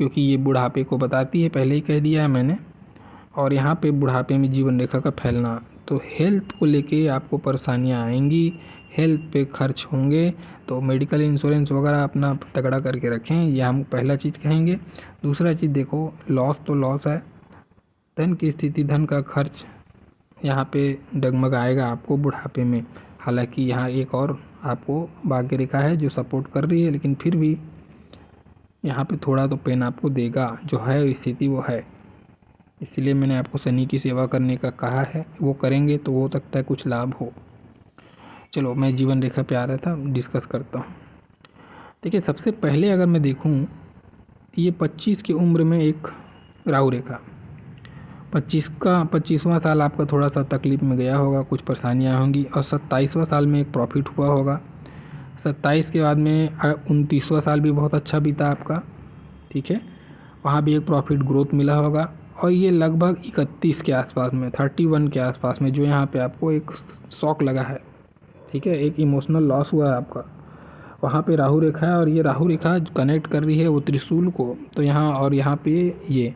क्योंकि ये बुढ़ापे को बताती है, पहले ही कह दिया है मैंने। और यहाँ पे बुढ़ापे में जीवन रेखा का फैलना, तो हेल्थ को लेके आपको परेशानियाँ आएंगी, हेल्थ पे खर्च होंगे, तो मेडिकल इंश्योरेंस वगैरह अपना तगड़ा करके रखें, यह हम पहला चीज़ कहेंगे। दूसरा चीज़ देखो, लॉस तो लॉस है, धन की स्थिति, धन का खर्च यहाँ पे डगमगाएगा आपको बुढ़ापे में। हालांकि यहाँ एक और आपको भाग्य रेखा है जो सपोर्ट कर रही है, लेकिन फिर भी यहाँ पे थोड़ा तो पेन आपको देगा, जो है स्थिति वो है। इसलिए मैंने आपको शनि की सेवा करने का कहा है, वो करेंगे तो हो सकता है कुछ लाभ हो। चलो मैं जीवन रेखा पे आ रहा था, डिस्कस करता हूँ। देखिए सबसे पहले अगर मैं देखूँ, ये 25 की उम्र में एक राहु रेखा, 25वां साल आपका थोड़ा सा तकलीफ में गया होगा, कुछ परेशानियाँ होंगी, और 27वां साल में एक प्रॉफिट हुआ होगा। 27 के बाद में 29वां साल भी बहुत अच्छा बीता आपका, ठीक है, वहाँ भी एक प्रॉफिट ग्रोथ मिला होगा। और ये लगभग 31 के आसपास में, 31 के आसपास में, जो यहाँ पे आपको एक शॉक लगा है, ठीक है, एक इमोशनल लॉस हुआ है आपका, वहाँ पे राहु रेखा है। और ये राहु रेखा कनेक्ट कर रही है वो त्रिशूल को, तो यहाँ और यहाँ पे ये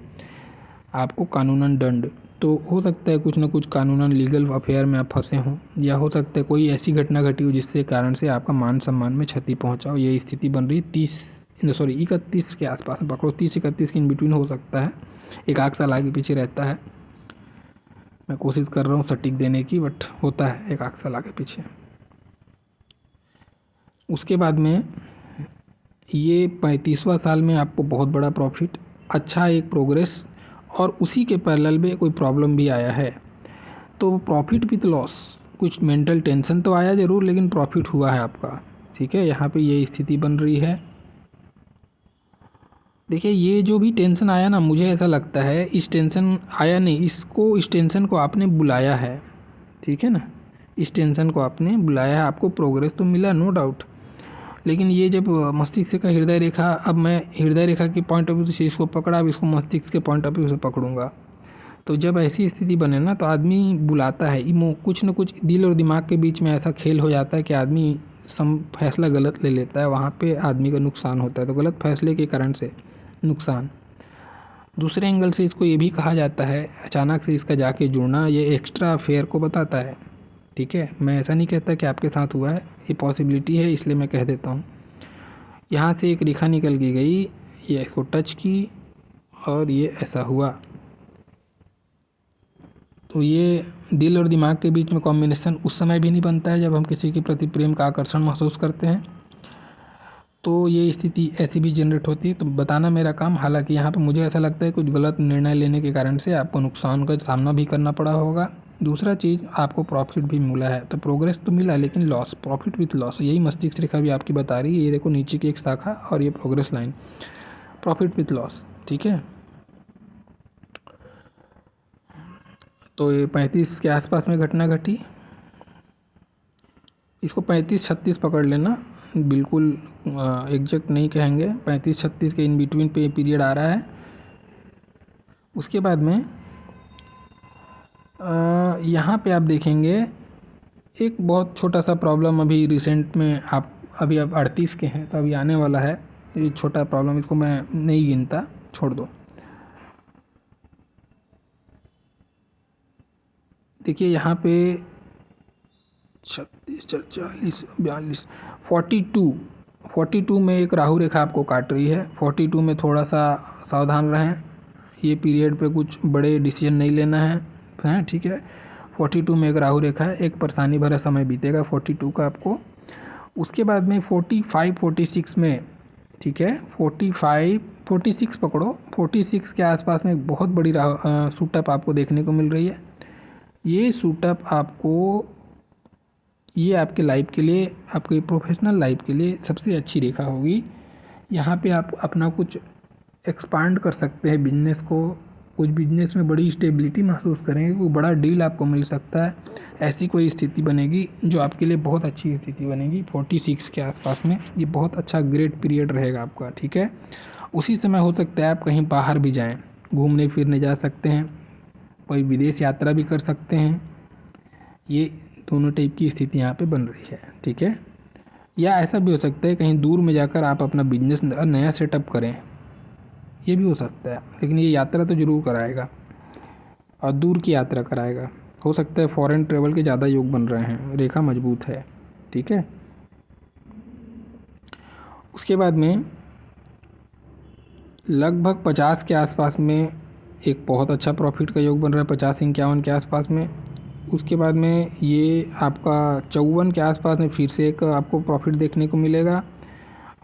आपको कानूनन दंड, तो हो सकता है कुछ ना कुछ कानूनन लीगल अफेयर में आप फंसे हों, या हो सकता है कोई ऐसी घटना घटी हो जिससे कारण से आपका मान सम्मान में क्षति पहुँचा हो। ये स्थिति बन रही है 31 के आसपास में पकड़ो, 30-31 के इन बिटवीन हो सकता है, एक आध साल आगे पीछे रहता है। मैं कोशिश कर रहा हूँ सटीक देने की, बट होता है एक आध साल आगे पीछे। उसके बाद में ये 35वां साल में आपको बहुत बड़ा प्रॉफिट, अच्छा एक प्रोग्रेस, और उसी के पैरेलल में कोई प्रॉब्लम भी आया है, तो प्रॉफिट विथ लॉस, कुछ मेंटल टेंशन तो आया ज़रूर, लेकिन प्रॉफिट हुआ है आपका, ठीक है। यहाँ पे ये स्थिति बन रही है। देखिए ये जो भी टेंशन आया ना, मुझे ऐसा लगता है इस टेंशन आया नहीं, इस टेंशन को आपने बुलाया है, ठीक है ना, इस टेंशन को आपने बुलाया है, आपको प्रोग्रेस तो मिला नो डाउट, लेकिन ये जब मस्तिष्क का हृदय रेखा, अब मैं हृदय रेखा के पॉइंट ऑफ व्यू से इसको पकड़ा, अब इसको मस्तिष्क के पॉइंट ऑफ व्यू से पकड़ूंगा, तो जब ऐसी स्थिति बने ना, तो आदमी बुलाता है, कुछ न कुछ दिल और दिमाग के बीच में ऐसा खेल हो जाता है कि आदमी फैसला गलत ले लेता है, वहाँ पे आदमी का नुकसान होता है, तो गलत फैसले के कारण से नुकसान। दूसरे एंगल से इसको ये भी कहा जाता है, अचानक से इसका जाके जुड़ना ये एक्स्ट्रा अफेयर को बताता है, ठीक है। मैं ऐसा नहीं कहता कि आपके साथ हुआ है, ये पॉसिबिलिटी है, इसलिए मैं कह देता हूँ। यहाँ से एक रेखा निकल के गई, ये इसको टच की और ये ऐसा हुआ, तो ये दिल और दिमाग के बीच में कॉम्बिनेशन उस समय भी नहीं बनता है जब हम किसी के प्रति प्रेम का आकर्षण महसूस करते हैं, तो ये स्थिति ऐसी भी जनरेट होती है, तो बताना मेरा काम। हालांकि यहाँ पे मुझे ऐसा लगता है कुछ गलत निर्णय लेने के कारण से आपको नुकसान का सामना भी करना पड़ा होगा। दूसरा चीज़, आपको प्रॉफिट भी मिला है, तो प्रोग्रेस तो मिला लेकिन लॉस, प्रॉफिट विथ लॉस, यही मस्तिष्क रेखा भी आपकी बता रही है। ये देखो नीचे की एक शाखा और ये progress line, profit with loss, ठीक है। तो ये 35 के आसपास में घटना घटी, इसको 35-36 पकड़ लेना, बिल्कुल एग्जैक्ट नहीं कहेंगे, 35-36 के इन बिटवीन पे पीरियड आ रहा है। उसके बाद में यहाँ पे आप देखेंगे एक बहुत छोटा सा प्रॉब्लम अभी रिसेंट में, आप 38 के हैं तो अभी आने वाला है, ये छोटा प्रॉब्लम, इसको मैं नहीं गिनता, छोड़ दो। देखिए यहाँ पे 36, 40, 42, 42 में एक राहु रेखा आपको काट रही है। 42 में थोड़ा सा सावधान रहें, ये पीरियड पे कुछ बड़े डिसीजन नहीं लेना है, ठीक है। 42 में एक राहु रेखा है, एक परेशानी भरा समय बीतेगा 42 का आपको। उसके बाद में 45-46 में, ठीक है, 45-46 पकड़ो, 46 के आसपास में एक बहुत बड़ी सूटअप आपको देखने को मिल रही है। ये सूटअप आपको, ये आपके लाइफ के लिए, आपके प्रोफेशनल लाइफ के लिए सबसे अच्छी रेखा होगी। यहाँ पे आप अपना कुछ एक्सपांड कर सकते हैं बिजनेस को, कुछ बिजनेस में बड़ी स्टेबिलिटी महसूस करेंगे, कोई बड़ा डील आपको मिल सकता है, ऐसी कोई स्थिति बनेगी जो आपके लिए बहुत अच्छी स्थिति बनेगी। 46 के आसपास में ये बहुत अच्छा ग्रेट पीरियड रहेगा आपका, ठीक है। उसी समय हो सकता है आप कहीं बाहर भी जाएँ, घूमने फिरने जा सकते हैं, कोई विदेश यात्रा भी कर सकते हैं, ये दोनों टाइप की स्थिति यहाँ पे बन रही है, ठीक है। या ऐसा भी हो सकता है कहीं दूर में जाकर आप अपना बिजनेस नया सेटअप करें, ये भी हो सकता है, लेकिन ये यात्रा तो ज़रूर कराएगा और दूर की यात्रा कराएगा। हो सकता है फॉरेन ट्रेवल के ज़्यादा योग बन रहे हैं, रेखा मजबूत है। ठीक है, उसके बाद में लगभग 50 के आसपास में एक बहुत अच्छा प्रॉफिट का योग बन रहा है, 50-51 के आसपास में। उसके बाद में ये आपका 54 के आसपास में फिर से एक आपको प्रॉफिट देखने को मिलेगा।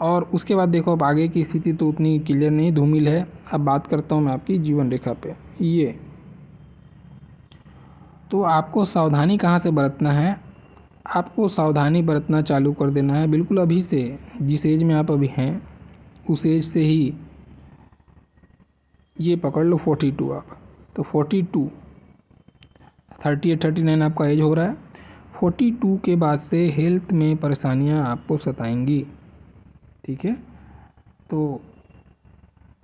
और उसके बाद देखो अब आगे की स्थिति तो उतनी क्लियर नहीं, धूमिल है। अब बात करता हूँ मैं आपकी जीवन रेखा पे। ये तो आपको सावधानी कहाँ से बरतना है, आपको सावधानी बरतना चालू कर देना है बिल्कुल अभी से। जिस एज में आप अभी हैं उस एज से ही ये पकड़ लो 42 आप, तो 42 38 39 आपका एज हो रहा है। 42 के बाद से हेल्थ में परेशानियां आपको सताएंगी। ठीक है, तो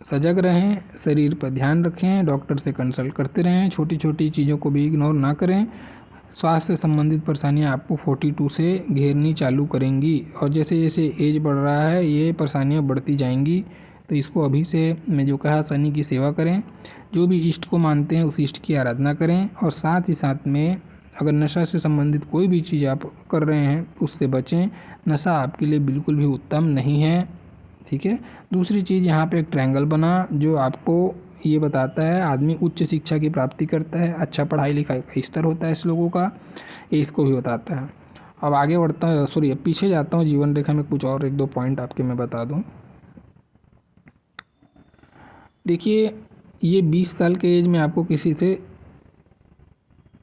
सजग रहें, शरीर पर ध्यान रखें, डॉक्टर से कंसल्ट करते रहें, छोटी छोटी चीज़ों को भी इग्नोर ना करें। स्वास्थ्य से संबंधित परेशानियां आपको 42 से घेरनी चालू करेंगी और जैसे जैसे एज बढ़ रहा है ये परेशानियां बढ़ती जाएंगी। तो इसको अभी से मैं जो कहा शनि की सेवा करें, जो भी इष्ट को मानते हैं उस इष्ट की आराधना करें और साथ ही साथ में अगर नशा से संबंधित कोई भी चीज़ आप कर रहे हैं उससे बचें। नशा आपके लिए बिल्कुल भी उत्तम नहीं है। ठीक है, दूसरी चीज़ यहाँ पे एक ट्रायंगल बना जो आपको ये बताता है आदमी उच्च शिक्षा की प्राप्ति करता है, अच्छा पढ़ाई लिखाई का स्तर होता है इस लोगों का, ये इसको भी बताता है। अब आगे बढ़ता है, सॉरी अब पीछे जाता हूँ, जीवन रेखा में कुछ और एक दो पॉइंट आपके मैं बता दूँ। देखिए ये 20 साल के एज में आपको किसी से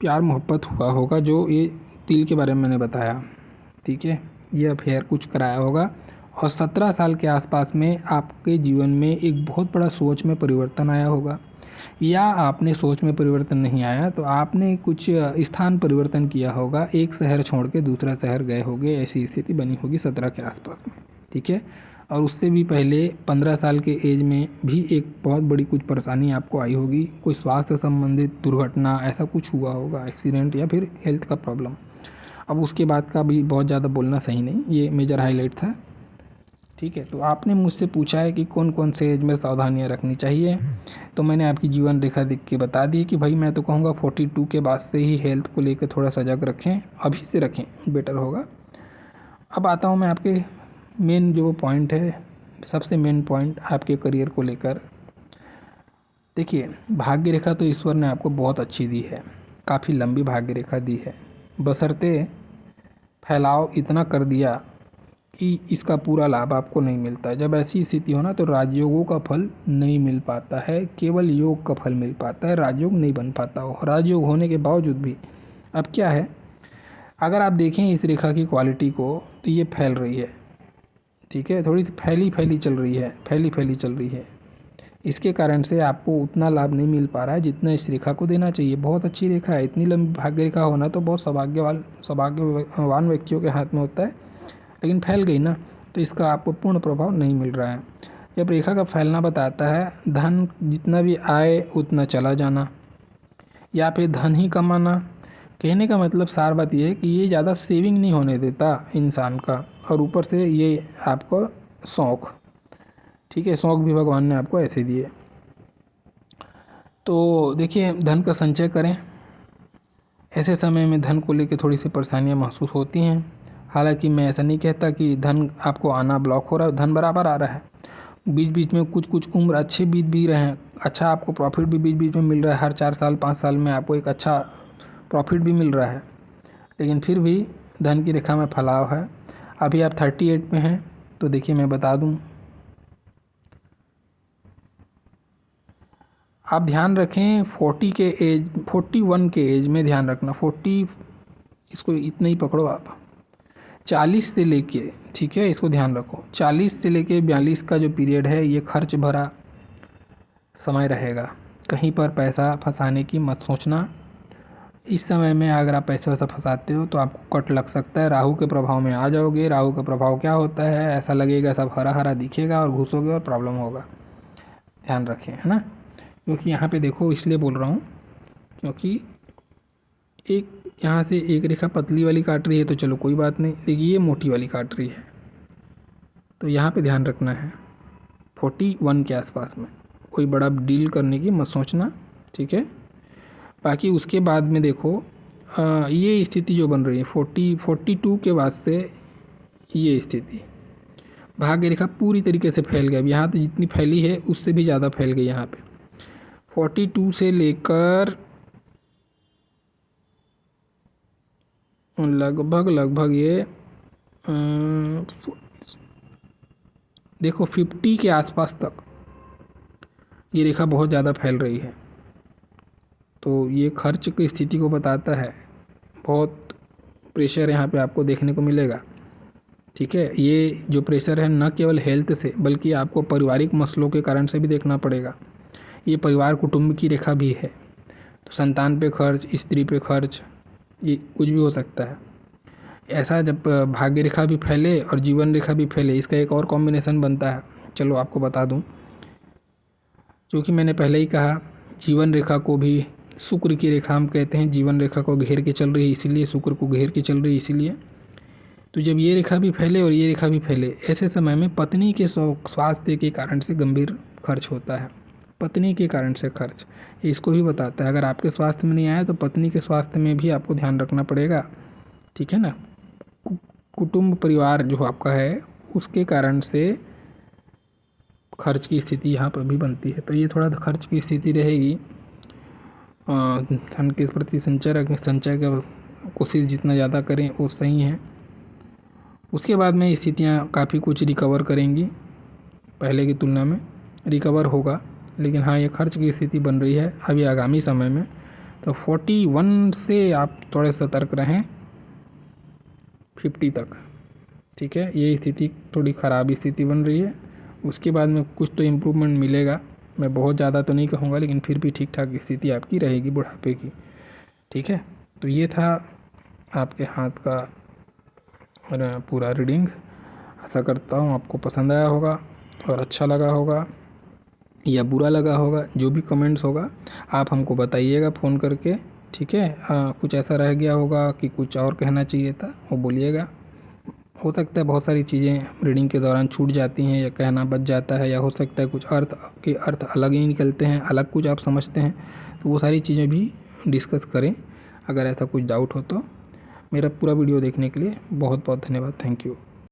प्यार मोहब्बत हुआ होगा, जो ये तिल के बारे में मैंने बताया। ठीक है, ये अफेयर कुछ कराया होगा और 17 साल के आसपास में आपके जीवन में एक बहुत बड़ा सोच में परिवर्तन आया होगा, या आपने सोच में परिवर्तन नहीं आया तो आपने कुछ स्थान परिवर्तन किया होगा, एक शहर छोड़ के दूसरा शहर गए होंगे, ऐसी स्थिति बनी होगी 17 के आसपास में। ठीक है, और उससे भी पहले 15 साल के एज में भी एक बहुत बड़ी कुछ परेशानी आपको आई होगी, कोई स्वास्थ्य संबंधित दुर्घटना ऐसा कुछ हुआ होगा, एक्सीडेंट या फिर हेल्थ का प्रॉब्लम। अब उसके बाद का भी बहुत ज़्यादा बोलना सही नहीं, ये मेजर हाईलाइट था। ठीक है, तो आपने मुझसे पूछा है कि कौन कौन से एज में सावधानियां रखनी चाहिए, तो मैंने आपकी जीवन रेखा देख के बता दी कि भाई मैं तो कहूँगा 42 के बाद से ही हेल्थ को लेकर थोड़ा सजग रखें, अभी से रखें बेटर होगा। अब आता हूँ मैं आपके मेन जो पॉइंट है, सबसे मेन पॉइंट आपके करियर को लेकर। देखिए भाग्य रेखा तो ईश्वर ने आपको बहुत अच्छी दी है, काफ़ी लंबी भाग्य रेखा दी है, बशर्ते फैलाव इतना कर दिया कि इसका पूरा लाभ आपको नहीं मिलता। जब ऐसी स्थिति हो ना तो राजयोगों का फल नहीं मिल पाता है, केवल योग का फल मिल पाता है, राजयोग नहीं बन पाता हो। राजयोग होने के बावजूद भी अब क्या है, अगर आप देखें इस रेखा की क्वालिटी को तो ये फैल रही है। ठीक है, थोड़ी सी फैली फैली चल रही है, फैली फैली चल रही है, इसके कारण से आपको उतना लाभ नहीं मिल पा रहा है जितना इस रेखा को देना चाहिए। बहुत अच्छी रेखा है, इतनी लंबी भाग्य रेखा होना तो बहुत सौभाग्यवान व्यक्तियों के हाथ में होता है, लेकिन फैल गई ना तो इसका आपको पूर्ण प्रभाव नहीं मिल रहा है। जब रेखा का फैलना बताता है धन जितना भी आए उतना चला जाना या फिर धन ही कमाना। कहने का मतलब सार बात यह है कि ये ज़्यादा सेविंग नहीं होने देता इंसान का, और ऊपर से ये आपको शौक़, ठीक है, शौक़ भी भगवान ने आपको ऐसे दिए। तो देखिए धन का संचय करें, ऐसे समय में धन को लेकर थोड़ी सी परेशानियां महसूस होती हैं। हालांकि मैं ऐसा नहीं कहता कि धन आपको आना ब्लॉक हो रहा है, धन बराबर आ रहा है। बीच बीच में कुछ कुछ उम्र अच्छे बीत भी रहे हैं, अच्छा आपको प्रॉफिट भी बीच बीच में मिल रहा है, हर 4 साल 5 साल में आपको एक अच्छा प्रॉफिट भी मिल रहा है, लेकिन फिर भी धन की रेखा में फैलाव है। अभी आप 38 में हैं तो देखिए मैं बता दूं, आप ध्यान रखें 41 के एज में ध्यान रखना, 40 इसको इतना ही पकड़ो आप, 40 से लेके, ठीक है इसको ध्यान रखो, 40 से लेके 42 का जो पीरियड है ये खर्च भरा समय रहेगा। कहीं पर पैसा फंसाने की मत सोचना। इस समय में अगर आप पैसे वैसा फंसाते हो तो आपको कट लग सकता है, राहु के प्रभाव में आ जाओगे। राहु का प्रभाव क्या होता है, ऐसा लगेगा सब हरा हरा दिखेगा और घुसोगे और प्रॉब्लम होगा, ध्यान रखें, है ना। क्योंकि यहाँ पे देखो इसलिए बोल रहा हूँ क्योंकि एक यहाँ से एक रेखा पतली वाली काट रही है तो चलो कोई बात नहीं, लेकिन ये मोटी वाली काट रही है, तो यहाँ पे ध्यान रखना है 41 के आसपास में। कोई बड़ा डील करने की मत सोचना, ठीक है। बाकी उसके बाद में देखो ये स्थिति जो बन रही है 42 के बाद से ये स्थिति, भाग्य रेखा पूरी तरीके से फैल गया। अब यहाँ तो जितनी फैली है उससे भी ज़्यादा फैल गई यहाँ पे। 42 से लेकर लगभग ये देखो 50 के आसपास तक ये रेखा बहुत ज़्यादा फैल रही है। तो ये खर्च की स्थिति को बताता है, बहुत प्रेशर यहाँ पे आपको देखने को मिलेगा, ठीक है। ये जो प्रेशर है न केवल हेल्थ से बल्कि आपको पारिवारिक मसलों के कारण से भी देखना पड़ेगा। ये परिवार कुटुंब की रेखा भी है, तो संतान पे खर्च, स्त्री पे खर्च, ये कुछ भी हो सकता है। ऐसा जब भाग्य रेखा भी फैले और जीवन रेखा भी फैले, इसका एक और कॉम्बिनेशन बनता है। चलो आपको बता दूं, क्योंकि मैंने पहले ही कहा जीवन रेखा को भी शुक्र की रेखा हम कहते हैं। जीवन रेखा को घेर के चल रही है इसीलिए, शुक्र को घेर के चल रही है इसीलिए। तो जब ये रेखा भी फैले और ये रेखा भी फैले, ऐसे समय में पत्नी के स्वास्थ्य के कारण से गंभीर खर्च होता है। पत्नी के कारण से खर्च, इसको भी बताता है। अगर आपके स्वास्थ्य में नहीं आया तो पत्नी के स्वास्थ्य में भी आपको ध्यान रखना पड़ेगा, ठीक है ना। कुटुंब परिवार जो आपका है उसके कारण से खर्च की स्थिति यहाँ पर भी बनती है। तो ये थोड़ा खर्च की स्थिति रहेगी। धन के प्रति संचय रखें, संचय का कोशिश जितना ज़्यादा करें वो सही है। उसके बाद में स्थितियाँ काफ़ी कुछ रिकवर करेंगी, पहले की तुलना में रिकवर होगा। लेकिन हाँ, ये खर्च की स्थिति बन रही है अभी आगामी समय में। तो 41 से आप थोड़े सतर्क रहें 50 तक, ठीक है। ये स्थिति थोड़ी ख़राब स्थिति बन रही है। उसके बाद में कुछ तो इम्प्रूवमेंट मिलेगा, मैं बहुत ज़्यादा तो नहीं कहूँगा, लेकिन फिर भी ठीक ठाक स्थिति आपकी रहेगी बुढ़ापे की, ठीक है। तो ये था आपके हाथ का पूरा रीडिंग। आशा करता हूँ आपको पसंद आया होगा और अच्छा लगा होगा या बुरा लगा होगा। जो भी कमेंट्स होगा आप हमको बताइएगा फ़ोन करके, ठीक है। कुछ ऐसा रह गया होगा कि कुछ और कहना चाहिए था वो बोलिएगा। हो सकता है बहुत सारी चीज़ें रीडिंग के दौरान छूट जाती हैं या कहना बच जाता है, या हो सकता है कुछ अर्थ अलग ही निकलते हैं, अलग कुछ आप समझते हैं। तो वो सारी चीज़ें भी डिस्कस करें। अगर ऐसा कुछ डाउट हो तो मेरा पूरा वीडियो देखने के लिए बहुत बहुत धन्यवाद। Thank you.